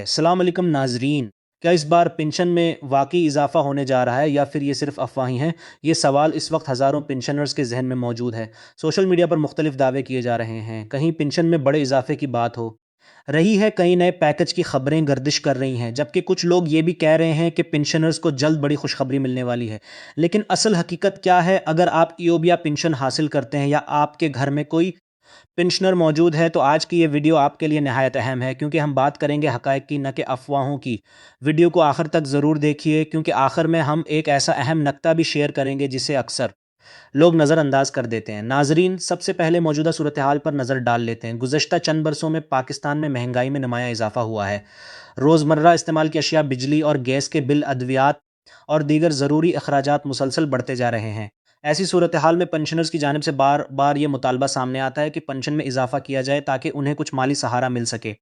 अस्सलाम वालेकुम नाजरीन। क्या इस बार पेंशन में वाकई इजाफा होने जा रहा है या फिर ये सिर्फ अफवाहें हैं? ये सवाल इस वक्त हज़ारों पेंशनर्स के जहन में मौजूद है। सोशल मीडिया पर मुख्तलिफ दावे किए जा रहे हैं, कहीं पेंशन में बड़े इजाफे की बात हो रही है, कई नए पैकेज की खबरें गर्दिश कर रही हैं, जबकि कुछ लोग ये भी कह रहे हैं कि पेंशनर्स को जल्द बड़ी खुशखबरी मिलने वाली है। लेकिन असल हकीकत क्या है? अगर आप ईओबी या पेंशन हासिल करते हैं या आपके घर में कोई पेंशनर मौजूद है, तो आज की ये वीडियो आपके लिए नहायत अहम है, क्योंकि हम बात करेंगे हक़ाइक़ की, न कि अफ़वाहों की। वीडियो को आखिर तक ज़रूर देखिए, क्योंकि आखिर में हम एक ऐसा अहम नक्ता भी शेयर करेंगे जिसे अक्सर लोग नज़रअंदाज कर देते हैं। नाजरीन, सबसे पहले मौजूदा सूरत हाल पर नज़र डाल लेते हैं। गुज़श्ता चंद बरसों में पाकिस्तान में महंगाई में नुमायाँ इजाफा हुआ है। रोज़मर्रा इस्तेमाल की अशिया, बिजली और गैस के बिल, अद्वियात और दीगर ज़रूरी अखराजात मुसलसल बढ़ते जा रहे हैं। ऐसी सूरत हाल में पेंशनर्स की जानिब से बार बार ये मुतालबा सामने आता है कि पेंशन में इजाफा किया जाए, ताकि उन्हें कुछ माली सहारा मिल सके।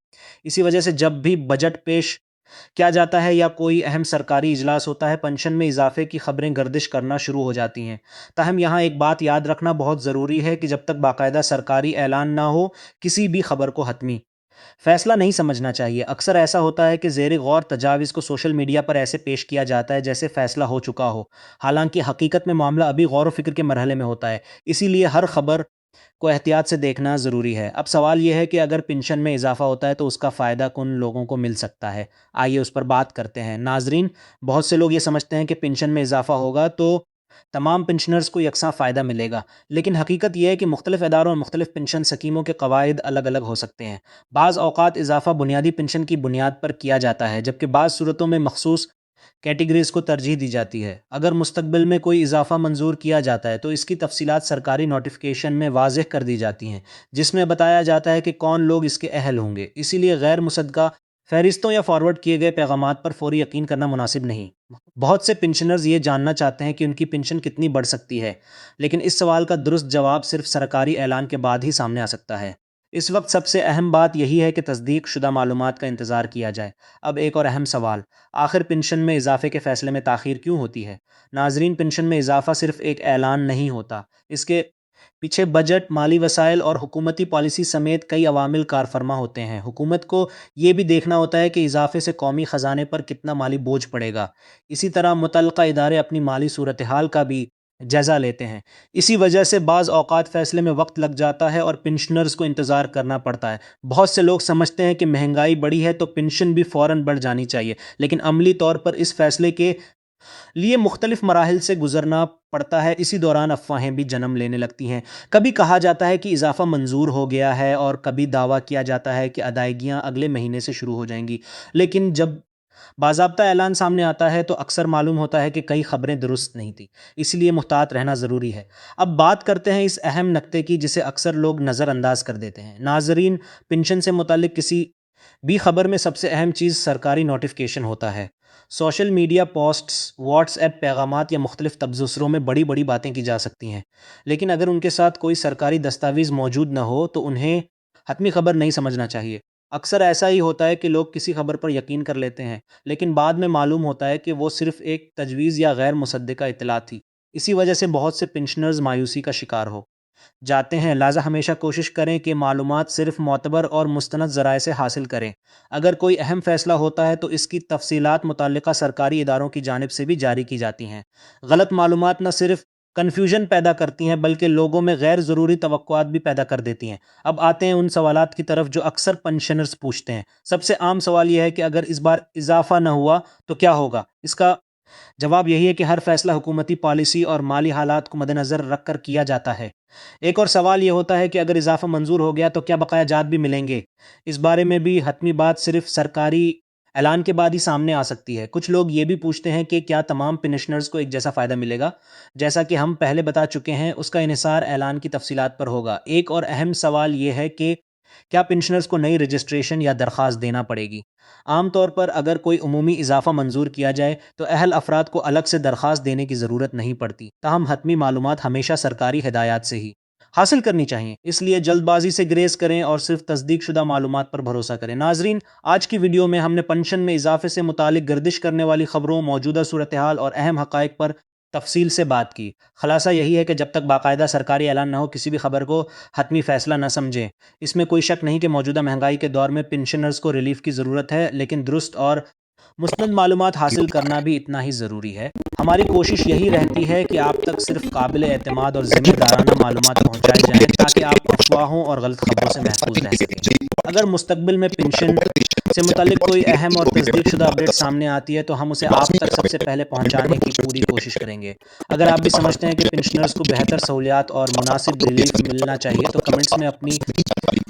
इसी वजह से जब भी बजट पेश किया जाता है या कोई अहम सरकारी इजलास होता है, पेंशन में इजाफे की खबरें गर्दिश करना शुरू हो जाती हैं। ताहम यहाँ एक बात याद रखना बहुत ज़रूरी है कि जब तक बाकायदा सरकारी ऐलान ना हो, किसी भी खबर को हतमी फैसला नहीं समझना चाहिए। अक्सर ऐसा होता है कि ज़ेर गौर तजावीज़ को सोशल मीडिया पर ऐसे पेश किया जाता है जैसे फ़ैसला हो चुका हो, हालांकि हकीकत में मामला अभी गौर व फिक्र के मरहले में होता है। इसीलिए हर खबर को एहतियात से देखना ज़रूरी है। अब सवाल यह है कि अगर पेंशन में इजाफा होता है तो उसका फ़ायदा किन लोगों को मिल सकता है? आइए उस पर बात करते हैं। नाजरीन, बहुत से लोग ये समझते हैं कि पेंशन में इजाफा होगा तो तमाम पेंशनर्स को यकसा फ़ायदा मिलेगा, लेकिन हकीकत यह है कि मुख्तलिफ इदारों और मुख्तलिफ पेंशन स्कीमों के कवायद अलग अलग हो सकते हैं। बाज़ औक़ात इजाफा बुनियादी पेंशन की बुनियाद पर किया जाता है, जबकि बाज़ सूरतों में मखसूस कैटेगरीज़ को तरजीह दी जाती है। अगर मुस्तकबिल में कोई इजाफा मंजूर किया जाता है तो इसकी तफसीलात सरकारी नोटिफिकेशन में वाज़ेह कर दी जाती हैं, जिसमें बताया जाता है कि कौन लोग इसके अहल होंगे। इसीलिए गैर मुसद्दक़ा फ़हरिस्तों या फॉरवर्ड किए गए पैगामात पर फौरी यकीन करना मुनासिब नहीं। बहुत से पेंशनर्स ये जानना चाहते हैं कि उनकी पेंशन कितनी बढ़ सकती है, लेकिन इस सवाल का दुरुस्त जवाब सिर्फ सरकारी ऐलान के बाद ही सामने आ सकता है। इस वक्त सबसे अहम बात यही है कि तस्दीक शुदा मालूमात का इंतज़ार किया जाए। अब एक और अहम सवाल, आखिर पेंशन में इजाफे के फ़ैसले में ताख़ीर क्यों होती है? नाजरीन, पेंशन में इजाफा सिर्फ एक ऐलान नहीं होता, इसके पीछे बजट, माली वसाइल और हुकूमती पॉलिसी समेत कई अवामिल कार फरमा होते हैं। हुकूमत को ये भी देखना होता है कि इजाफे से कौमी ख़जाने पर कितना माली बोझ पड़ेगा। इसी तरह मुतल्लका इदारे अपनी माली सूरत हाल का भी जायज़ा लेते हैं। इसी वजह से बाज़ औक़ात फ़ैसले में वक्त लग जाता है और पेंशनर्स को इंतज़ार करना पड़ता है। बहुत से लोग समझते हैं कि महंगाई बढ़ी है तो पेंशन भी फ़ौरन बढ़ जानी चाहिए, लेकिन अमली तौर पर इस फ़ैसले के लिए मुख्तलिफ मराहिल से गुजरना पड़ता है। इसी दौरान अफवाहें भी जन्म लेने लगती हैं। कभी कहा जाता है कि इजाफा मंजूर हो गया है और कभी दावा किया जाता है कि अदायगियां अगले महीने से शुरू हो जाएंगी, लेकिन जब बाज़ाब्ता ऐलान सामने आता है तो अक्सर मालूम होता है कि कई खबरें दुरुस्त नहीं थी। इसलिए मुहतात रहना ज़रूरी है। अब बात करते हैं इस अहम नक्ते की जिसे अक्सर लोग नज़रअंदाज कर देते हैं। नाजरीन, पेंशन से मुतालिक किसी भी खबर में सबसे अहम चीज़ सरकारी नोटिफिकेशन होता है। सोशल मीडिया पोस्ट्स, व्हाट्सएप पैगामात या मुख्तलिफ तबसरों में बड़ी बड़ी बातें की जा सकती हैं, लेकिन अगर उनके साथ कोई सरकारी दस्तावेज़ मौजूद न हो तो उन्हें हतमी खबर नहीं समझना चाहिए। अक्सर ऐसा ही होता है कि लोग किसी खबर पर यकीन कर लेते हैं, लेकिन बाद में मालूम होता है कि वो सिर्फ एक तजवीज़ या गैर मुसद्दिक़ा इत्तला थी। इसी वजह से बहुत से पेंशनर्स मायूसी का शिकार हो जाते हैं। लिहाजा हमेशा कोशिश करें कि मालूमात सिर्फ मोतबर और मुस्तनद ज़राए से हासिल करें। अगर कोई अहम फ़ैसला होता है तो इसकी तफसीलात मुतल्लिका सरकारी इदारों की जानिब से भी जारी की जाती हैं। गलत मालूमात न सिर्फ कन्फ्यूजन पैदा करती हैं, बल्कि लोगों में गैर ज़रूरी तवक्कुआत भी पैदा कर देती हैं। अब आते हैं उन सवालात की तरफ जो अक्सर पेंशनर्स पूछते हैं। सबसे आम सवाल यह है कि अगर इस बार इजाफा न हुआ तो क्या होगा? इसका जवाब यही है कि हर फैसला हुकूमती पॉलिसी और माली हालात को मद्देनज़र रख कर किया जाता है। एक और सवाल ये होता है कि अगर इजाफा मंजूर हो गया तो क्या बकाया जात भी मिलेंगे? इस बारे में भी हतमी बात सिर्फ सरकारी ऐलान के बाद ही सामने आ सकती है। कुछ लोग ये भी पूछते हैं कि क्या तमाम पेंशनर्स को एक जैसा फ़ायदा मिलेगा? जैसा कि हम पहले बता चुके हैं, उसका इन्हिसार ऐलान की तफसीलात पर होगा। एक और अहम सवाल ये है कि क्या पेंशनर्स को नई रजिस्ट्रेशन या दरख्वास्त देना पड़ेगी? आम तौर पर अगर कोई उमूमी इजाफा मंजूर किया जाए तो अहल अफराद को अलग से दरख्वास्त देने की ज़रूरत नहीं पड़ती। ताहम हतमी मालूमात हमेशा सरकारी हिदायत से ही हासिल करनी चाहिए। इसलिए जल्दबाजी से ग्रेज़ करें और सिर्फ तस्दीक शुदा मालूमात पर भरोसा करें। नाजरीन, आज की वीडियो में हमने पेंशन में इजाफे से मुतालिक गर्दिश करने वाली खबरों, मौजूदा सूरत हाल और अहम हक़ाइक़ पर تفصیل سے بات کی۔ خلاصہ یہی ہے کہ جب تک باقاعدہ سرکاری اعلان نہ ہو کسی بھی خبر کو حتمی فیصلہ نہ سمجھیں۔ اس میں کوئی شک نہیں کہ موجودہ مہنگائی کے دور میں پنشنرز کو ریلیف کی ضرورت ہے، لیکن درست اور مستند معلومات حاصل کرنا بھی اتنا ہی ضروری ہے۔ ہماری کوشش یہی رہتی ہے کہ آپ تک صرف قابل اعتماد اور ذمہ دارانہ معلومات پہنچائے جائیں تاکہ آپ افواہوں اور غلط خبروں سے محفوظ رہ سکیں۔ اگر مستقبل میں پنشن سے متعلق کوئی اہم اور تصدیق شدہ اپڈیٹ سامنے آتی ہے تو ہم اسے آپ تک سب سے پہلے پہنچانے کی پوری کوشش کریں گے۔ اگر آپ بھی سمجھتے ہیں کہ پنشنرز کو بہتر سہولیات اور مناسب ریلیف ملنا چاہیے تو کمنٹس میں اپنی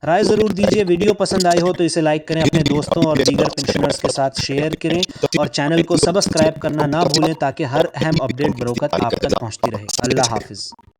رائے ضرور دیجیے۔ ویڈیو پسند آئی ہو تو اسے لائک کریں، اپنے دوستوں اور دیگر پنشنرز کے ساتھ شیئر کریں اور چینل کو سبسکرائب کرنا نہ بھولیں تاکہ ہر اہم اپڈیٹ بروقت آپ تک پہنچتی رہے۔ اللہ حافظ۔